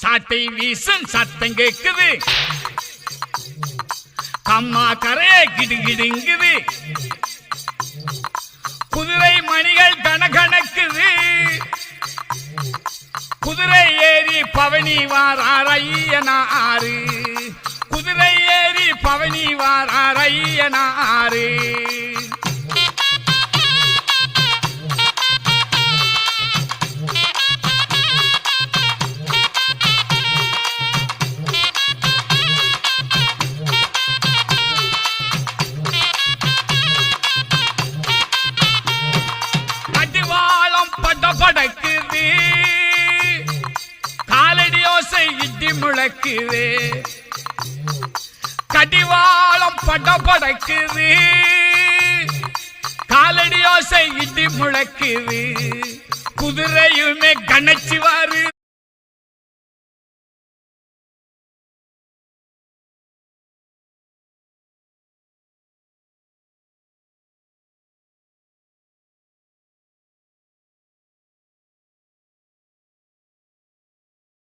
சாட்டை வீசும் சத்தம் கேக்குது, கம்மா கரையே கிடுகிடுங்குது, குதிரை மணிகள் கணக்கணக்குது, குதிரை ஏறி பவனி வாரார் ஐயனாரு, குதிரை ஏறி பவனி வாரார் ஐயனாரு. கடிவாளம் படபடக்குது, காலடி ஓசை இடி முழக்குது, கடிவாளம் படபடக்குது, காலடி ஓசை இடி முழக்குது, குதிரையுமே கணச்சு வருது,